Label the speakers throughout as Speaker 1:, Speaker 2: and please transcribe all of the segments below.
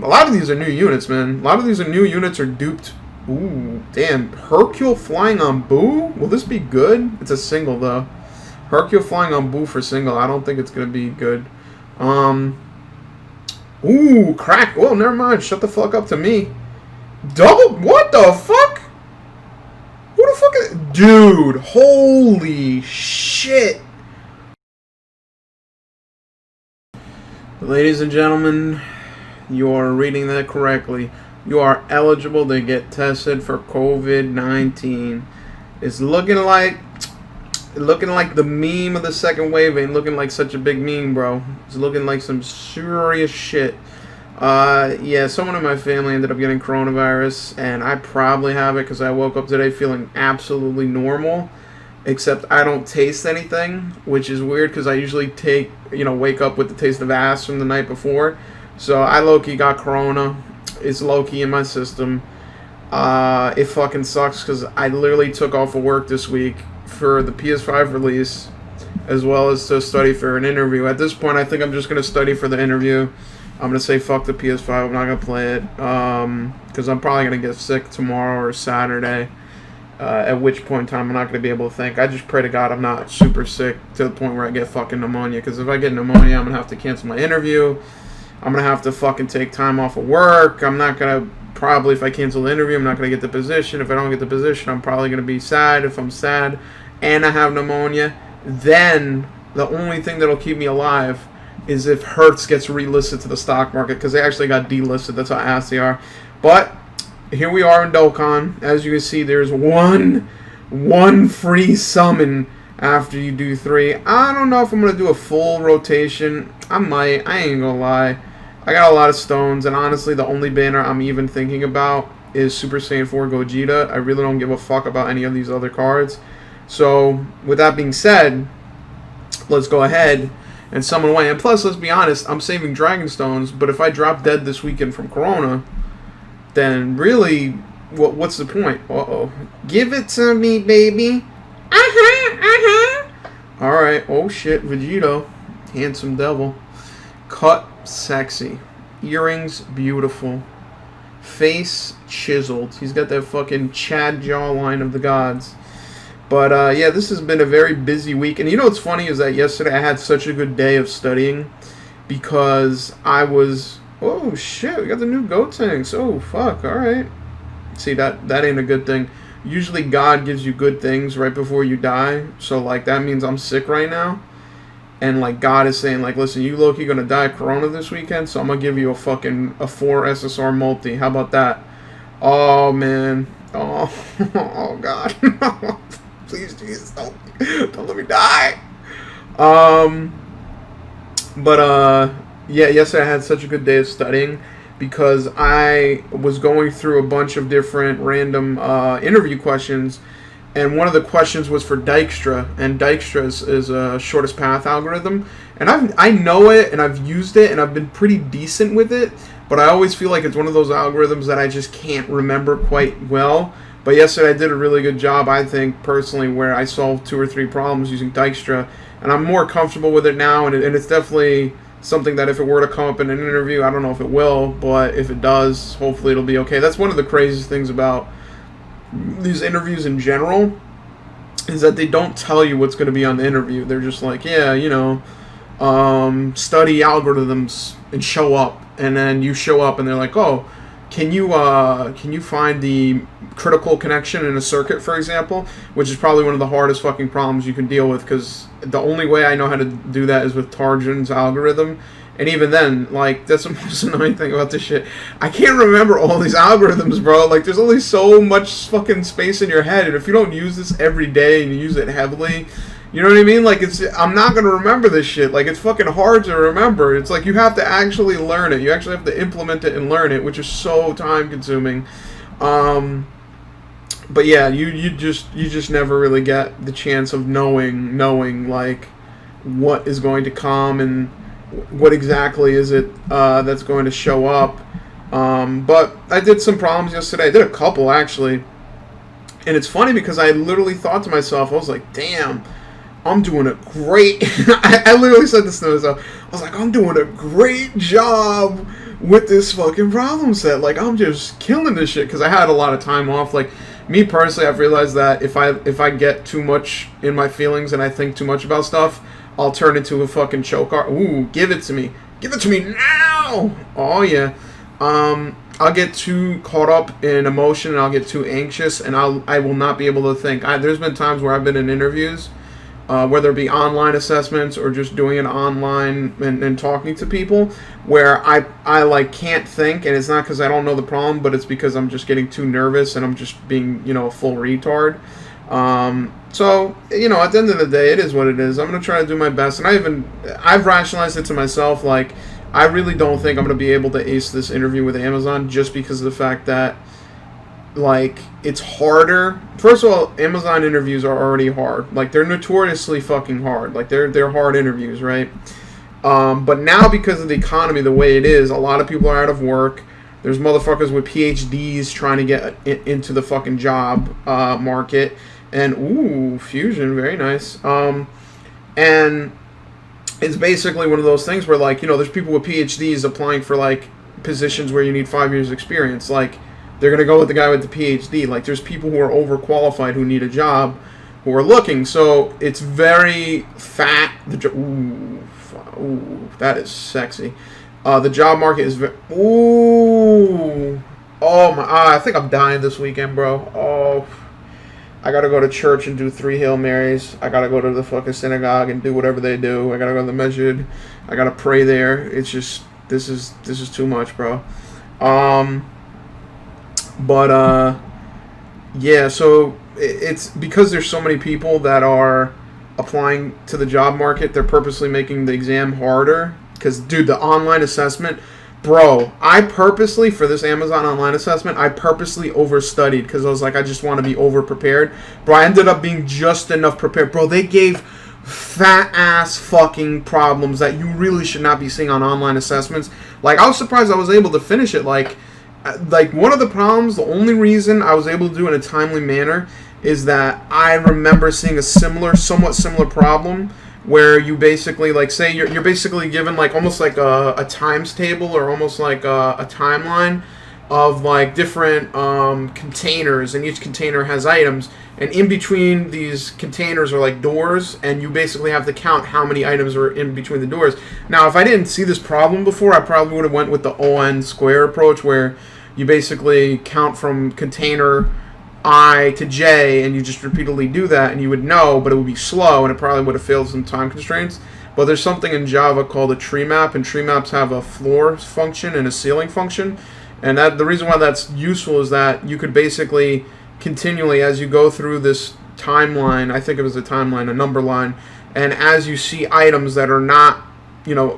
Speaker 1: A lot of these are new units, man. A lot of these are new units or duped. Ooh, damn. Hercule flying on Boo? Will this be good? It's a single, though. Hercule flying on Boo for single. I don't think it's going to be good. Ooh, crack. Well, never mind. Shut the fuck up to me. Double? What the fuck? Who the fuck is... Dude, holy shit. Ladies and gentlemen, you are reading that correctly. You are eligible to get tested for COVID-19. It's looking like the meme of the second wave ain't looking like such a big meme, bro. It's looking like some serious shit. Yeah, someone in my family ended up getting coronavirus, and I probably have it because I woke up today feeling absolutely normal, except I don't taste anything, which is weird because I usually wake up with the taste of ass from the night before. So I low-key got corona. It's low-key in my system. It fucking sucks because I literally took off of work this week for the PS5 release, as well as to study for an interview. At this point, I think I'm just going to study for the interview. I'm going to say fuck the PS5. I'm not going to play it because I'm probably going to get sick tomorrow or Saturday, at which point in time I'm not going to be able to think. I just pray to God I'm not super sick to the point where I get fucking pneumonia, because if I get pneumonia, I'm going to have to cancel my interview. I'm going to have to fucking take time off of work. I'm not going to, probably if I cancel the interview, I'm not going to get the position. If I don't get the position, I'm probably going to be sad. If I'm sad and I have pneumonia, then the only thing that'll keep me alive is if Hertz gets relisted to the stock market, because they actually got delisted. That's how ass they are. But here we are in Dokkan. As you can see, there's one free summon after you do 3. I don't know if I'm going to do a full rotation. I might. I ain't going to lie. I got a lot of stones, and honestly, the only banner I'm even thinking about is Super Saiyan 4 Gogeta. I really don't give a fuck about any of these other cards. So, with that being said, let's go ahead and summon away. And plus, let's be honest, I'm saving Dragon Stones, but if I drop dead this weekend from Corona, then really, what's the point? Uh-oh. Give it to me, baby. Alright, oh shit, Vegito. Handsome devil. Cut, sexy. Earrings, beautiful. Face, chiseled. He's got that fucking Chad jawline of the gods. But, yeah, this has been a very busy week. And you know what's funny is that yesterday I had such a good day of studying because I was... Oh, shit, we got the new Gotenks. Oh, fuck, alright. See, that ain't a good thing. Usually God gives you good things right before you die. So, like, that means I'm sick right now. And, like, God is saying, like, listen, you low-key gonna die of Corona this weekend, so I'm gonna give you a 4 SSR multi. How about that? Oh, man. Oh, oh God. Please, Jesus, don't let me die. Yeah, yesterday I had such a good day of studying because I was going through a bunch of different random interview questions, and one of the questions was for Dijkstra, and Dijkstra is a shortest path algorithm, and I know it, and I've used it, and I've been pretty decent with it, but I always feel like it's one of those algorithms that I just can't remember quite well. But yesterday I did a really good job, I think, personally, where I solved 2 or 3 problems using Dijkstra, and I'm more comfortable with it now, and it's definitely something that if it were to come up in an interview, I don't know if it will, but if it does, hopefully it'll be okay. That's one of the craziest things about these interviews in general, is that they don't tell you what's going to be on the interview. They're just like, yeah, you know, study algorithms and show up, and then you show up and they're like, oh, can you find the critical connection in a circuit, for example, which is probably one of the hardest fucking problems you can deal with, because the only way I know how to do that is with Tarjan's algorithm, and even then, like, that's the most annoying thing about this shit. I can't remember all these algorithms, bro. Like, there's only so much fucking space in your head, and if you don't use this every day and you use it heavily, you know what I mean? Like, I'm not going to remember this shit. Like, it's fucking hard to remember. It's like you have to actually learn it. You actually have to implement it and learn it, which is so time-consuming. But yeah, you just never really get the chance of knowing like what is going to come and what exactly is it that's going to show up. But I did some problems yesterday. I did a couple, actually. And it's funny because I literally thought to myself, I was like, damn, I'm doing a great... I literally said this to myself. I was like, I'm doing a great job with this fucking problem set. Like, I'm just killing this shit because I had a lot of time off. Like, me personally, I've realized that if I get too much in my feelings and I think too much about stuff, I'll turn into a fucking choke. Ooh, give it to me. Give it to me now. Oh yeah. I'll get too caught up in emotion and I'll get too anxious and I will not be able to think. There's been times where I've been in interviews, whether it be online assessments or just doing it online and talking to people, where I like can't think, and it's not because I don't know the problem, but it's because I'm just getting too nervous and I'm just being, a full retard. So, at the end of the day, it is what it is. I'm going to try to do my best. And I've rationalized it to myself. Like, I really don't think I'm going to be able to ace this interview with Amazon just because of the fact that, like, it's harder. First of all, Amazon interviews are already hard. Like, they're notoriously fucking hard. Like, they're hard interviews, right? But now because of the economy the way it is, a lot of people are out of work. There's motherfuckers with PhDs trying to get into the fucking job market. And, ooh, fusion, very nice. And it's basically one of those things where, like, there's people with PhDs applying for, like, positions where you need 5 years experience. Like, they're going to go with the guy with the PhD. Like, there's people who are overqualified who need a job who are looking. So it's very fat. Ooh, that is sexy. The job market is very... Ooh. Oh, my... I think I'm dying this weekend, bro. Oh... I gotta go to church and do 3 Hail Marys. I gotta go to the fucking synagogue and do whatever they do. I gotta go to the masjid. I gotta pray there. It's just, this is too much, bro. Yeah, so it's because there's so many people that are applying to the job market, they're purposely making the exam harder. Because, dude, the online assessment... Bro, I purposely, for this Amazon online assessment, I purposely overstudied because I was like, I just want to be over-prepared. Bro, I ended up being just enough prepared. Bro, they gave fat-ass fucking problems that you really should not be seeing on online assessments. Like, I was surprised I was able to finish it. Like one of the problems, the only reason I was able to do it in a timely manner is that I remember seeing a somewhat similar problem where you basically, like, say you're basically given, like, almost like a times table or almost like a timeline of, like, different containers, and each container has items, and in between these containers are, like, doors, and you basically have to count how many items are in between the doors. Now, if I didn't see this problem before, I probably would have went with the ON square approach, where you basically count from container I to J, and you just repeatedly do that, and you would know, but it would be slow, and it probably would have failed some time constraints. But there's something in Java called a tree map, and tree maps have a floor function and a ceiling function. And the reason why that's useful is that you could basically continually, as you go through this timeline, I think it was a timeline, a number line, and as you see items that are not,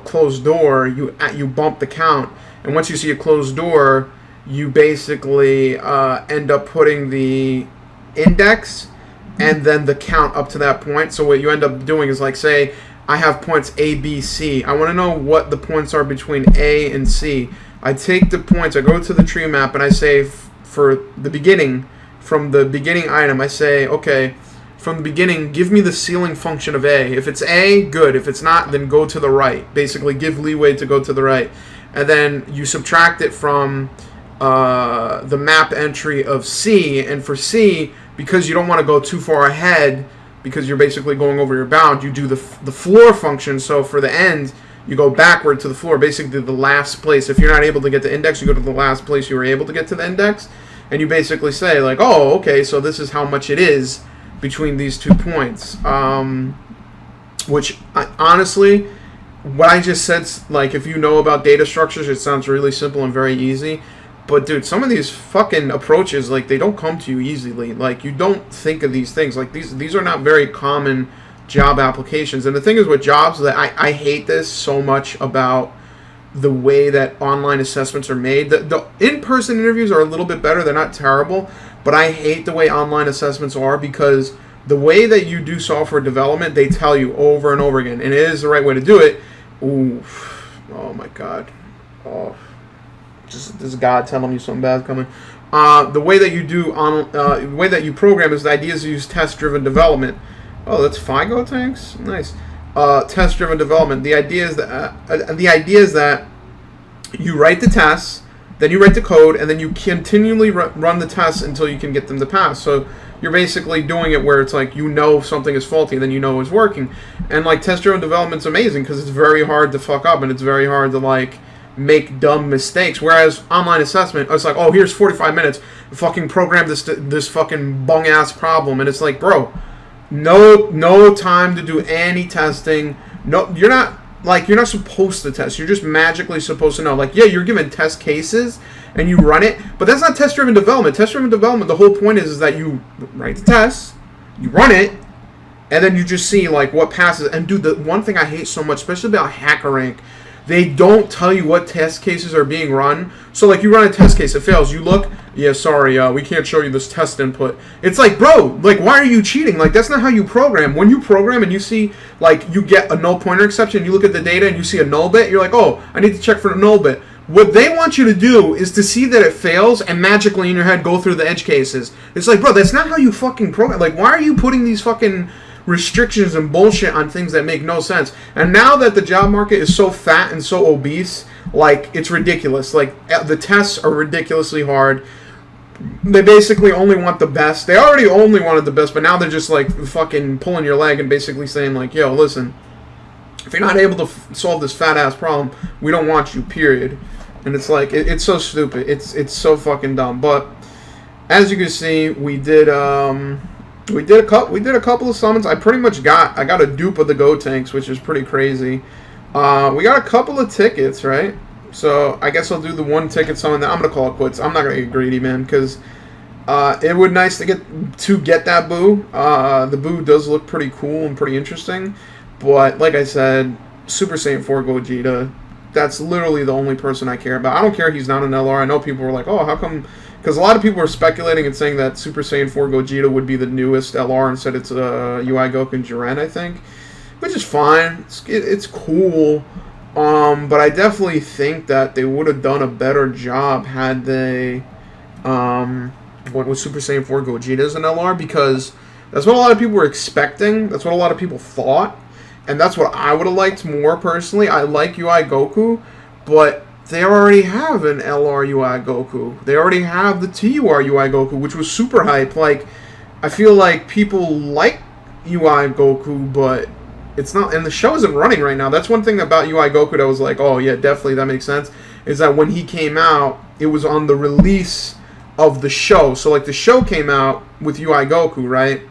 Speaker 1: closed door, you bump the count. And once you see a closed door, you basically end up putting the index and then the count up to that point. So what you end up doing is, like, say I have points A, B, C. I want to know what the points are between A and C. I take the points, I go to the tree map, and I say for the beginning, from the beginning item, I say, okay, from the beginning, give me the ceiling function of A. If it's A, good. If it's not, then go to the right. Basically, give leeway to go to the right. And then you subtract it from the map entry of C, and for C, because you don't want to go too far ahead because you're basically going over your bound, you do the floor function. So for the end, you go backward to the floor, basically the last place. If you're not able to get the index, you go to the last place you were able to get to the index, and you basically say, like, oh, okay, so this is how much it is between these 2 points. Which, honestly, what I just said, like, if you know about data structures, it sounds really simple and very easy. But, dude, some of these fucking approaches, like, they don't come to you easily. Like, you don't think of these things. Like, these are not very common job applications. And the thing is with jobs, that I hate this so much about the way that online assessments are made. The in-person interviews are a little bit better. They're not terrible. But I hate the way online assessments are, because the way that you do software development, they tell you over and over again. And it is the right way to do it. Ooh. Oh, my God. Oh. Just this God telling you something bad coming. The way that you do the way that you program is the idea is to use test-driven development. Oh, that's FIGO tanks, nice. Test-driven development. The idea is that You write the tests, then you write the code, and then you continually run the tests until you can get them to pass. So you're basically doing it where it's like you know something is faulty, and then you know it's working. And like test-driven development's amazing because it's very hard to fuck up, and it's very hard to like make dumb mistakes. Whereas online assessment, it's like, oh, here's 45 minutes, fucking program this fucking bung ass problem, and it's like, bro, no time to do any testing. No, you're not supposed to test. You're just magically supposed to know. Like, yeah, you're given test cases and you run it, but that's not test-driven development. Test-driven development, the whole point is that you write the test, you run it, and then you just see like what passes. And dude, the one thing I hate so much, especially about HackerRank, they don't tell you what test cases are being run. So like you run a test case, it fails. You look, yeah, sorry, we can't show you this test input. It's like, bro, like why are you cheating? Like that's not how you program. When you program and you see like you get a null pointer exception, you look at the data and you see a null bit, you're like, oh, I need to check for a null bit. What they want you to do is to see that it fails and magically in your head go through the edge cases. It's like, bro, that's not how you fucking program. Like, why are you putting these fucking restrictions and bullshit on things that make no sense? And now that the job market is so fat and so obese, like, it's ridiculous. Like, the tests are ridiculously hard. They basically only want the best. They already only wanted the best, but now they're just, like, fucking pulling your leg and basically saying, like, yo, listen, if you're not able to solve this fat-ass problem, we don't want you, period. And it's like, it's so stupid. It's so fucking dumb. But, as you can see, we did a couple of summons. I got a dupe of the Go Tanks, which is pretty crazy. We got a couple of tickets, right? So I guess I'll do the one ticket summon. That I'm gonna call it quits. I'm not gonna get greedy, man, because it would nice to get that boo. The boo does look pretty cool and pretty interesting, but like I said, Super Saiyan 4 Gogeta. That's literally the only person I care about. I don't care he's not an LR. I know people were like, oh, how come? Because a lot of people are speculating and saying that Super Saiyan 4 Gogeta would be the newest LR and said it's UI Goku and Jiren, I think. Which is fine. It's cool. But I definitely think that they would have done a better job had they went with Super Saiyan 4 Gogeta as an LR, because that's what a lot of people were expecting. That's what a lot of people thought. And that's what I would have liked more personally. I like UI Goku, but they already have an LR UI Goku. They already have the TUR UI Goku, which was super hype. Like, I feel like people like UI Goku, but it's not, and the show isn't running right now. That's one thing about UI Goku that was like, oh yeah, definitely, that makes sense, is that when he came out, it was on the release of the show. So like the show came out with UI Goku, right?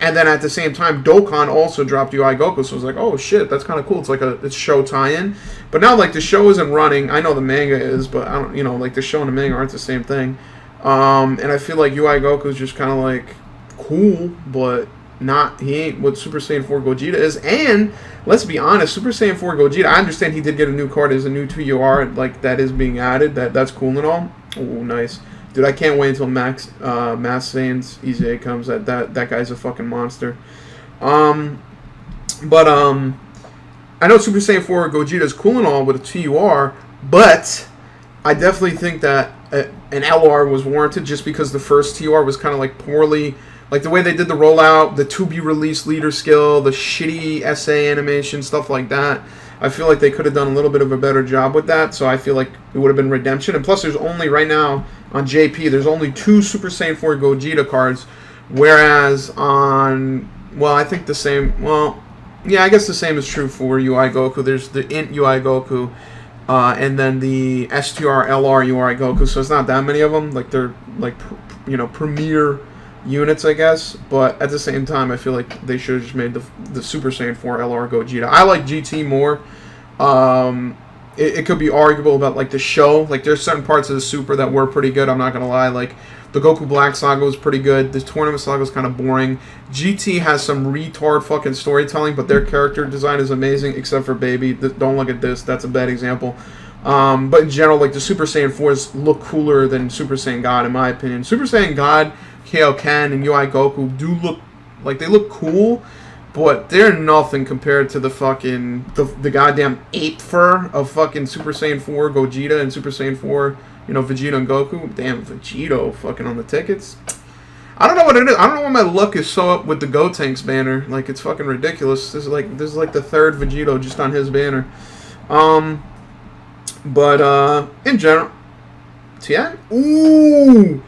Speaker 1: And then at the same time, Dokkan also dropped UI Goku, so I was like, oh shit, that's kind of cool. It's like it's show tie-in. But now, like, the show isn't running. I know the manga is, but I don't, like the show and the manga aren't the same thing. And I feel like UI Goku is just kind of like cool, but he ain't what Super Saiyan 4 Gogeta is. And let's be honest, Super Saiyan 4 Gogeta, I understand he did get a new card as a new 2UR, like that is being added. That's cool and all. Oh, nice. Dude, I can't wait until Mass Saiyan's Easy A comes. That guy's a fucking monster. But I know Super Saiyan 4 Gogeta is cool and all with a TUR, but I definitely think that an LR was warranted just because the first TUR was kind of like poorly, like the way they did the rollout, the to-be-released leader skill, the shitty SA animation, stuff like that. I feel like they could have done a little bit of a better job with that, so I feel like it would have been redemption. And plus, there's only, right now, on JP, there's only 2 Super Saiyan 4 Gogeta cards, whereas on, well, I think the same, well, yeah, I guess the same is true for UI Goku. There's the Int UI Goku, and then the STR LR UI Goku, so it's not that many of them. Like, they're, like, premier units, I guess, but at the same time, I feel like they should have just made the Super Saiyan 4 LR Gogeta. I like GT more. It could be arguable about, like, the show. Like, there's certain parts of the Super that were pretty good, I'm not gonna lie. Like, the Goku Black Saga was pretty good. The Tournament Saga was kind of boring. GT has some retard fucking storytelling, but their character design is amazing, except for Baby. Don't look at this. That's a bad example. But in general, like, the Super Saiyan 4s look cooler than Super Saiyan God, in my opinion. Super Saiyan God, Kaioken, and UI Goku do look, like, they look cool, but they're nothing compared to the fucking, the goddamn ape fur of fucking Super Saiyan 4 Gogeta and Super Saiyan 4, Vegeta and Goku. Damn, Vegito fucking on the tickets. I don't know what it is. I don't know why my luck is so up with the Go Tanks banner. Like, it's fucking ridiculous. This is like the third Vegito just on his banner. But in general, Tien? Ooh!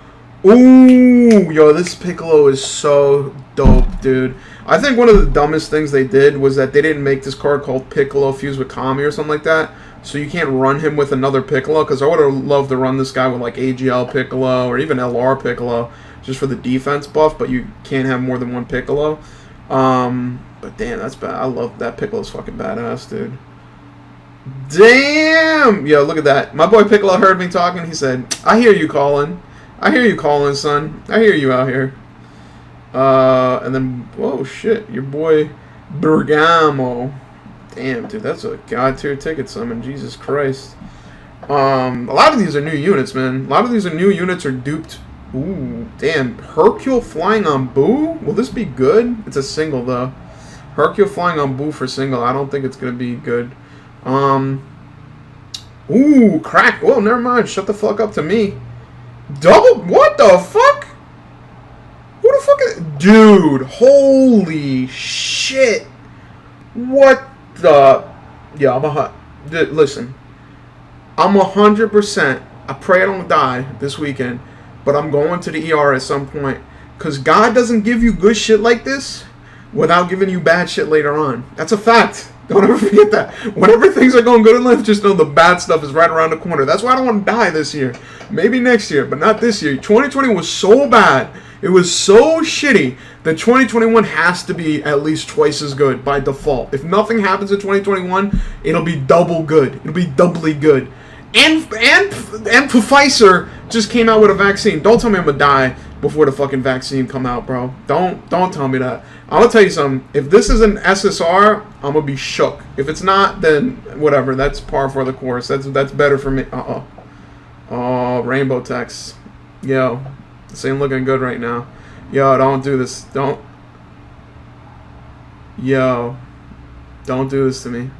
Speaker 1: Ooh! Yo, this Piccolo is so dope, dude. I think one of the dumbest things they did was that they didn't make this card called Piccolo fused with Kami or something like that. So you can't run him with another Piccolo, because I would have loved to run this guy with like AGL Piccolo or even LR Piccolo just for the defense buff, but you can't have more than one Piccolo. But damn, that's bad. I love that. Piccolo's fucking badass, dude. Damn! Yo, look at that. My boy Piccolo heard me talking. He said, I hear you calling. I hear you calling, son. I hear you out here. And then, whoa, shit. Your boy Bergamo. Damn, dude, that's a god tier ticket summon. Jesus Christ. A lot of these are new units, man. A lot of these are new units or duped. Ooh, damn. Hercule flying on Boo? Will this be good? It's a single, though. Hercule flying on Boo for single. I don't think it's going to be good. Ooh, crack. Whoa, never mind. Shut the fuck up to me. Double? What the fuck? Who the fuck is... Dude, holy shit. What the... Yeah, listen. I'm 100%... I pray I don't die this weekend, but I'm going to the ER at some point. Because God doesn't give you good shit like this without giving you bad shit later on. That's a fact. Don't ever forget that. Whenever things are going good in life, just know the bad stuff is right around the corner. That's why I don't want to die this year. Maybe next year, but not this year. 2020 was so bad. It was so shitty that 2021 has to be at least twice as good by default. If nothing happens in 2021, it'll be double good. It'll be doubly good. And Pfizer just came out with a vaccine. Don't tell me I'm gonna die before the fucking vaccine come out, bro. Don't tell me that. I'm gonna tell you something. If this is an SSR, I'm gonna be shook. If it's not, then whatever. That's par for the course. That's better for me. Oh, rainbow text. Yo, this ain't looking good right now. Yo, don't do this. Don't. Yo, don't do this to me.